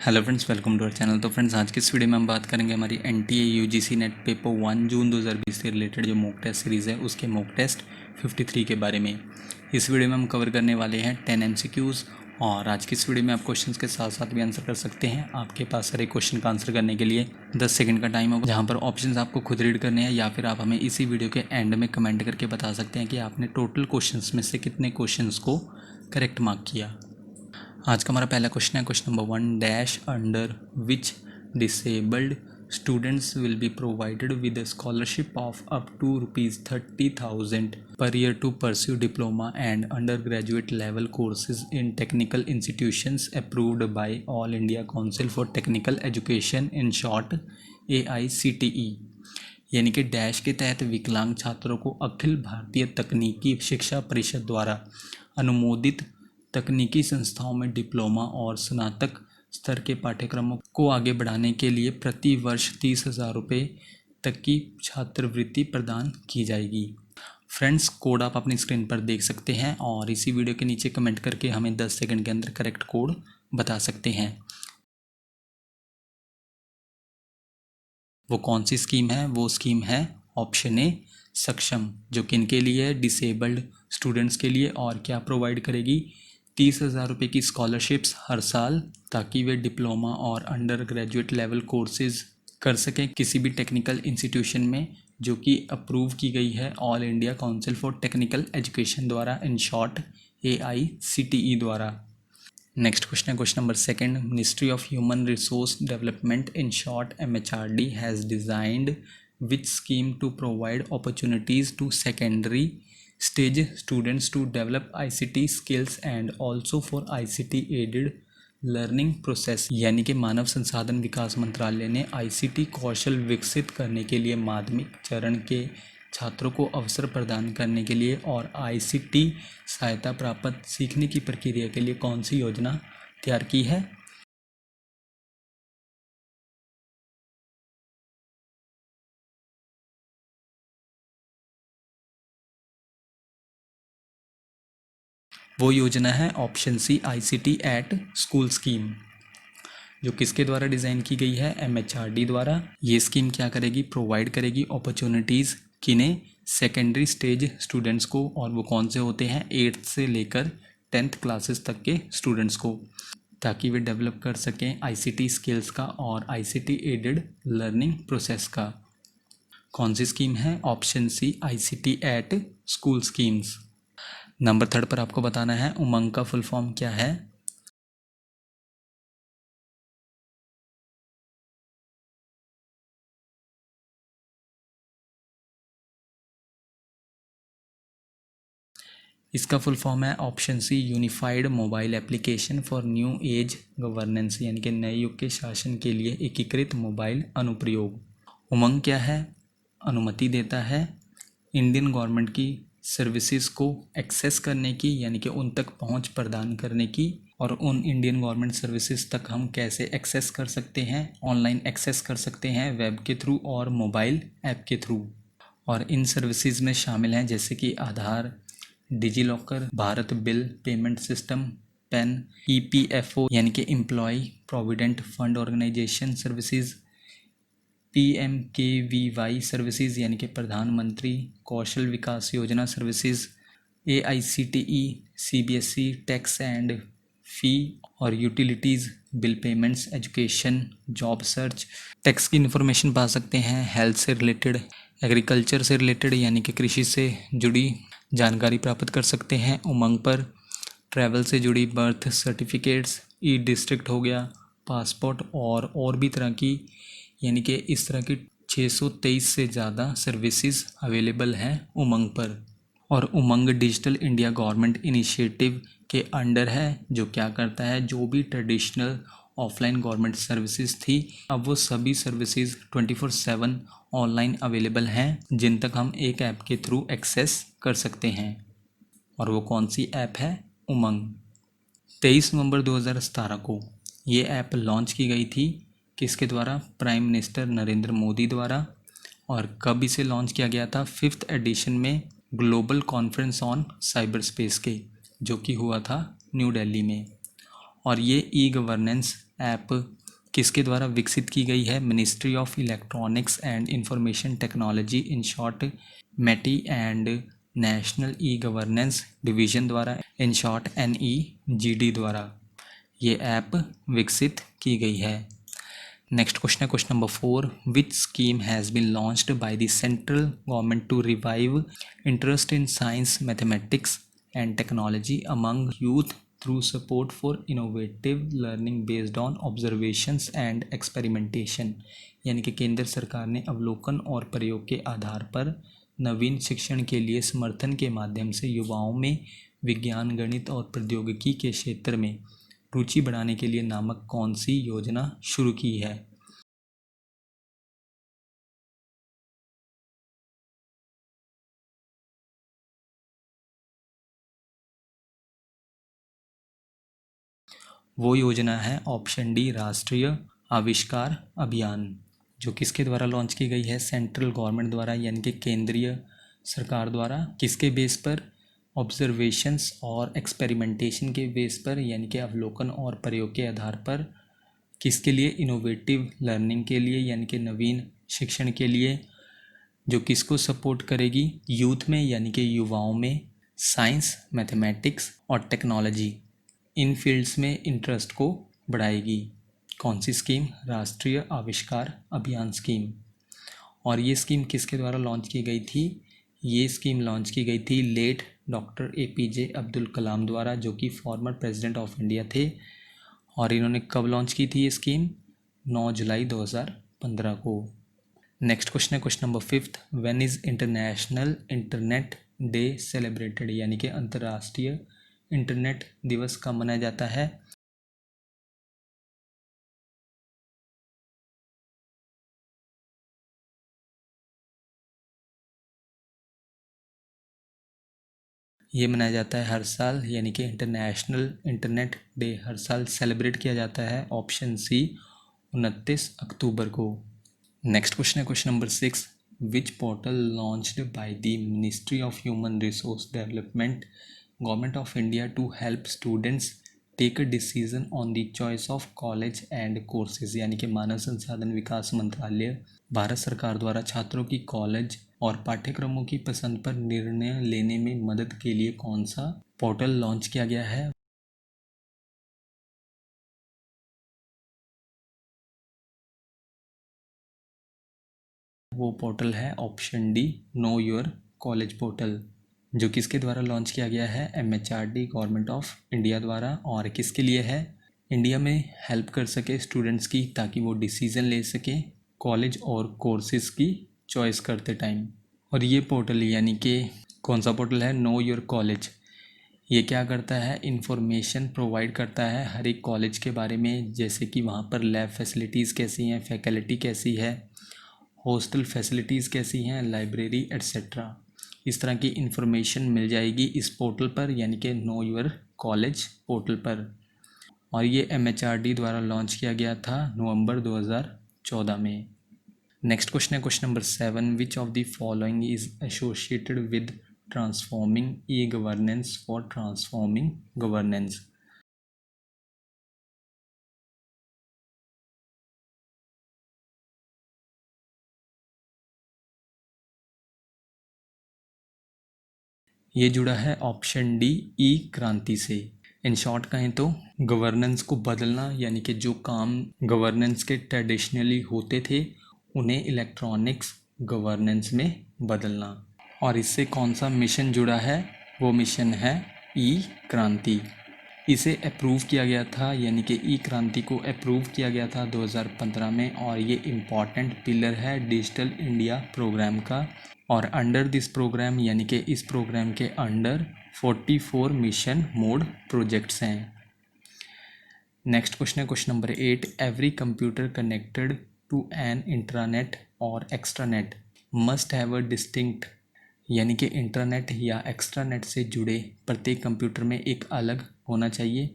Hello friends, welcome to our channel. तो friends, आज की इस वीडियो में हम बात करेंगे हमारी NTA UGC NET paper 1 June 2020 से रिलेटेड जो मॉक टेस्ट सीरीज़ है उसके मॉक टेस्ट 53 के बारे में। इस वीडियो में हम कवर करने वाले हैं 10 एमसीक्यूज़ और आज की इस वीडियो में आप क्वेश्चंस के साथ साथ भी आंसर कर सकते हैं। आपके पास सारे क्वेश्चन का आंसर करने के लिए 10 सेकंड का टाइम होगा, जहाँ पर ऑप्शंस आपको खुद रीड करने हैं या फिर आप हमें इसी वीडियो के एंड में कमेंट करके बता सकते हैं कि आपने टोटल क्वेश्चंस में से कितने क्वेश्चंस को करेक्ट मार्क किया। आज का हमारा पहला क्वेश्चन है question number 1 dash under which disabled students will be provided with a scholarship of up to ₹30,000 per year to pursue diploma and undergraduate level courses in technical institutions approved by All India Council for Technical Education, in short AICTE। यानी कि dash के तहत विकलांग छात्रों को अखिल भारतीय तकनीकी शिक्षा परिषद द्वारा अनुमोदित तकनीकी संस्थाओं में डिप्लोमा और स्नातक स्तर के पाठ्यक्रमों को आगे बढ़ाने के लिए प्रति वर्ष 30,000 रुपये तक की छात्रवृत्ति प्रदान की जाएगी। फ्रेंड्स, कोड आप अपनी स्क्रीन पर देख सकते हैं और इसी वीडियो के नीचे कमेंट करके हमें 10 सेकंड के अंदर करेक्ट कोड बता सकते हैं। वो कौन सी स्कीम है? वो स्कीम है ऑप्शन ए सक्षम, जो किन के लिए है? डिसेबल्ड स्टूडेंट्स के लिए। और क्या प्रोवाइड करेगी? 30,000 रुपये की स्कॉलरशिप्स हर साल, ताकि वे डिप्लोमा और अंडर ग्रेजुएट लेवल कोर्सेज कर सकें किसी भी टेक्निकल इंस्टीट्यूशन में जो कि अप्रूव की गई है All India Council for Technical Education द्वारा, इन शॉर्ट AICTE द्वारा। नेक्स्ट क्वेश्चन है question number 2 Ministry of Human Resource Development, in short MHRD, has designed which scheme to provide opportunities to secondary stage students to develop ICT skills and also for ICT aided learning process। यानी कि मानव संसाधन विकास मंत्रालय ने ICT कौशल विकसित करने के लिए माध्यमिक चरण के छात्रों को अवसर प्रदान करने के लिए और ICT सहायता प्राप्त सीखने की प्रक्रिया के लिए कौन सी योजना तैयार की है? वो योजना है option C ICT at school scheme, जो किसके द्वारा डिज़ाइन की गई है? MHRD द्वारा। ये स्कीम क्या करेगी? प्रोवाइड करेगी अपॉर्चुनिटीज़ किन्हें? सेकेंडरी स्टेज स्टूडेंट्स को, और वो कौन से होते हैं? 8th से लेकर 10th क्लासेस तक के स्टूडेंट्स को, ताकि वे डेवलप कर सकें ICT स्किल्स का और ICT एडेड लर्निंग प्रोसेस का। कौन सी स्कीम है? Option C ICT at school schemes. Number 3 पर आपको बताना है उमंग का फुल फॉर्म क्या है। इसका फुल फॉर्म है option C Unified Mobile Application for New Age Governance, यानी कि नए युग के शासन के लिए एकीकृत मोबाइल अनुप्रयोग। उमंग क्या है? अनुमति देता है इंडियन गवर्नमेंट की सर्विसेज को एक्सेस करने की, यानी कि उन तक पहुंच प्रदान करने की। और उन इंडियन गवर्नमेंट सर्विसेज तक हम कैसे एक्सेस कर सकते हैं? ऑनलाइन एक्सेस कर सकते हैं, वेब के थ्रू और मोबाइल ऐप के थ्रू। और इन सर्विसेज में शामिल हैं जैसे कि Aadhaar, DigiLocker, Bharat bill payment system, PAN, EPFO यानी कि employ provident fund organisation services, PMKVY services यानी कि Pradhan Mantri Kaushal Vikas Yojana services, AICTE CBSE tax and fee और utilities, bill payments, education, job search, tax की इन्फॉर्मेशन पा सकते हैं, हेल्थ से रिलेटेड, एग्रीकल्चर से रिलेटेड यानी कि कृषि से जुड़ी जानकारी प्राप्त कर सकते हैं उमंग पर। ट्रैवल से जुड़ी बर्थ सर्टिफिकेट्स, E-डिस्ट्रिक्ट हो गया, पासपोर्ट और भी तरह की, यानी कि इस तरह की 623 से ज़्यादा सर्विसेज अवेलेबल हैं उमंग पर। और उमंग डिजिटल इंडिया गवर्नमेंट इनिशिएटिव के अंडर है, जो क्या करता है? जो भी ट्रेडिशनल ऑफलाइन गवर्नमेंट सर्विसेज थी, अब वो सभी सर्विसेज 24/7 ऑनलाइन अवेलेबल हैं, जिन तक हम एक ऐप के थ्रू एक्सेस कर सकते हैं। और वो कौन सी ऐप है? उमंग। 23 नवंबर 2017 को ये ऐप लॉन्च की गई थी। किसके द्वारा? प्राइम मिनिस्टर नरेंद्र मोदी द्वारा। और कब इसे लॉन्च किया गया था? 5th एडिशन में global conference on cyber space के, जो कि हुआ था न्यू दिल्ली में। और ये ई गवर्नेंस ऐप किसके द्वारा विकसित की गई है? Ministry of electronics and information technology, in short METI, and national e governance division द्वारा, इन शॉर्ट NEGD द्वारा ये ऐप विकसित की गई है। नेक्स्ट क्वेश्चन है question number 4, which scheme has been launched by the central government to revive interest in science, mathematics and technology among youth through support for innovative learning based on observations and experimentation. यानी कि केंद्र सरकार ने अवलोकन और प्रयोग के आधार पर नवीन शिक्षण के लिए समर्थन के माध्यम से युवाओं में विज्ञान, गणित और प्रौद्योगिकी के क्षेत्र में रुचि बढ़ाने के लिए नामक कौन सी योजना शुरू की है? वो योजना है ऑप्शन डी, राष्ट्रीय आविष्कार अभियान, जो किसके द्वारा लॉन्च की गई है? सेंट्रल गवर्नमेंट द्वारा, यानी कि केंद्रीय सरकार द्वारा। किसके बेस पर? ऑब्जर्वेशंस और एक्सपेरिमेंटेशन के बेस पर, यानी कि अवलोकन और प्रयोग के आधार पर। किसके लिए? इनोवेटिव लर्निंग के लिए, यानी कि नवीन शिक्षण के लिए, जो किसको सपोर्ट करेगी? यूथ में, यानी कि युवाओं में साइंस, मैथमेटिक्स और टेक्नोलॉजी इन फील्ड्स में इंटरेस्ट को बढ़ाएगी। कौन सी स्कीम? राष्ट्रीय आविष्कार अभियान स्कीम। और ये स्कीम किसके द्वारा लॉन्च की गई थी? ये स्कीम लॉन्च की गई थी late doctor APJ Abdul Kalam द्वारा, जो कि फॉर्मर प्रेसिडेंट ऑफ इंडिया थे। और इन्होंने कब लॉन्च की थी ये स्कीम? 9 जुलाई 2015 को। नेक्स्ट क्वेश्चन है question number 5, when is international internet day celebrated? यानी कि अंतर्राष्ट्रीय इंटरनेट दिवस कब मनाया जाता है? ये मनाया जाता है हर साल, यानी कि इंटरनेशनल इंटरनेट डे हर साल सेलिब्रेट किया जाता है। ऑप्शन सी, 29 अक्टूबर को। नेक्स्ट क्वेश्चन है question number 6, which portal launched by the Ministry of Human Resource Development, Government of India to help students take a decision on the choice of college and courses? यानी कि मानव संसाधन विकास मंत्रालय भारत सरकार द्वारा छात्रों की कॉलेज और पाठ्यक्रमों की पसंद पर निर्णय लेने में मदद के लिए कौन सा पोर्टल लॉन्च किया गया है? वो पोर्टल है option D, know your college portal, जो किसके द्वारा लॉन्च किया गया है? MHRD गवर्नमेंट ऑफ इंडिया द्वारा। और किसके लिए है? इंडिया में हेल्प कर सके स्टूडेंट्स की, ताकि वो डिसीज़न ले सके कॉलेज और कोर्सेज की चॉइस करते टाइम। और ये पोर्टल यानी कि कौन सा पोर्टल है? Know your college. ये क्या करता है? इंफॉर्मेशन प्रोवाइड करता है हर एक कॉलेज के बारे में, जैसे कि वहाँ पर लैब फैसिलिटीज़ कैसी हैं, फैकल्टी कैसी है, हॉस्टल फैसिलिटीज़ कैसी हैं, लाइब्रेरी एट्सेट्रा। इस तरह की इन्फॉर्मेशन मिल जाएगी इस पोर्टल पर, यानी कि नो योर कॉलेज पोर्टल पर। और ये MHRD द्वारा लॉन्च किया गया था नवंबर 2014 में। नेक्स्ट क्वेश्चन है question number 7, which of the following is associated with transforming e governance for transforming governance? ये जुड़ा है ऑप्शन डी, ई क्रांति से। इन शॉर्ट कहें तो गवर्नेंस को बदलना, यानी कि जो काम गवर्नेंस के ट्रेडिशनली होते थे उन्हें इलेक्ट्रॉनिक्स गवर्नेंस में बदलना। और इससे कौन सा मिशन जुड़ा है? वो मिशन है ई क्रांति। इसे अप्रूव किया गया था, यानी कि ई क्रांति को अप्रूव किया गया था 2015 में। और ये इम्पॉर्टेंट पिलर है डिजिटल इंडिया प्रोग्राम का। और अंडर दिस प्रोग्राम, यानी कि इस प्रोग्राम के अंडर 44 मिशन मोड प्रोजेक्ट्स हैं। नेक्स्ट क्वेश्चन है question number 8, every computer connected to an intranet और extranet must have a distinct, यानी कि इंटरनेट या एक्स्ट्रानेट से जुड़े प्रत्येक कंप्यूटर में एक अलग होना चाहिए।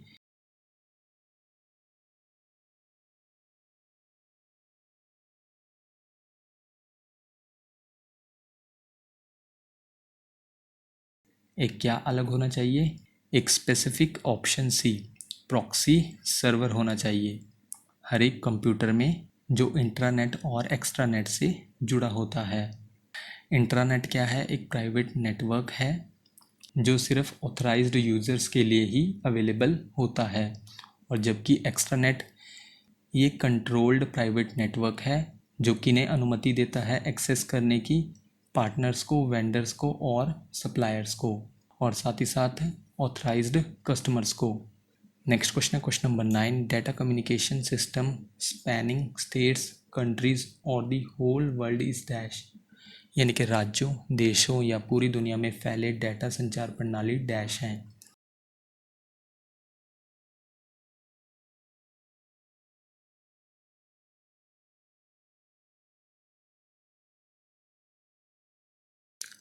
एक क्या अलग होना चाहिए? एक specific, option C, proxy server होना चाहिए। हर एक कंप्यूटर में जो इंट्रानेट और एक्स्ट्रानेट से जुड़ा होता है। इंट्रानेट क्या है? एक प्राइवेट नेटवर्क है जो सिर्फ ऑथराइज्ड यूज़र्स के लिए ही अवेलेबल होता है, और जबकि एक्स्ट्रानेट ये कंट्रोल्ड प्राइवेट नेटवर्क है जो किन्हें अनुमति देता है एक्सेस करने की, पार्टनर्स को, वेंडर्स को और सप्लायर्स को, और साथ ही साथ ऑथराइज्ड कस्टमर्स को। नेक्स्ट क्वेश्चन है question number 9। Data communication system spanning states, countries और the whole world is dash, यानी कि राज्यों, देशों या पूरी दुनिया में फैले डाटा संचार प्रणाली डैश हैं।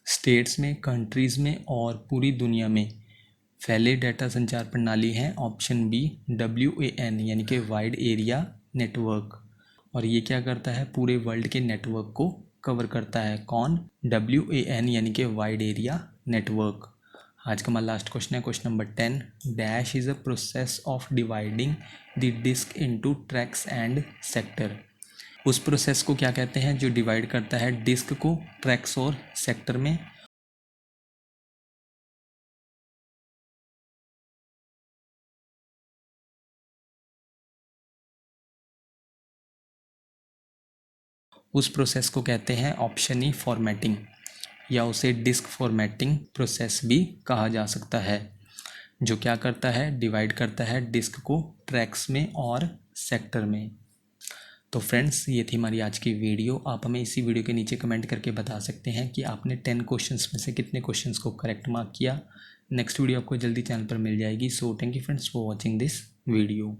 स्टेट्स में, कंट्रीज़ में और पूरी दुनिया में फैले डाटा संचार प्रणाली है ऑप्शन बी WAN, यानी कि वाइड एरिया नेटवर्क। और ये क्या करता है? पूरे वर्ल्ड के नेटवर्क को कवर करता है। कौन? WAN, यानी कि वाइड एरिया नेटवर्क। आज का हमारा लास्ट क्वेश्चन है question number 10। Dash is a process of dividing the disk into tracks and sector. उस प्रोसेस को क्या कहते हैं जो डिवाइड करता है डिस्क को ट्रैक्स और सेक्टर में? उस प्रोसेस को कहते हैं ऑप्शन ई फॉर्मेटिंग, या उसे डिस्क फॉर्मेटिंग प्रोसेस भी कहा जा सकता है, जो क्या करता है? डिवाइड करता है डिस्क को ट्रैक्स में और सेक्टर में। तो फ्रेंड्स, ये थी हमारी आज की वीडियो। आप हमें इसी वीडियो के नीचे कमेंट करके बता सकते हैं कि आपने 10 क्वेश्चंस में से कितने क्वेश्चंस को करेक्ट मार्क किया। नेक्स्ट वीडियो आपको जल्दी चैनल पर मिल जाएगी। So thank you friends for watching this video.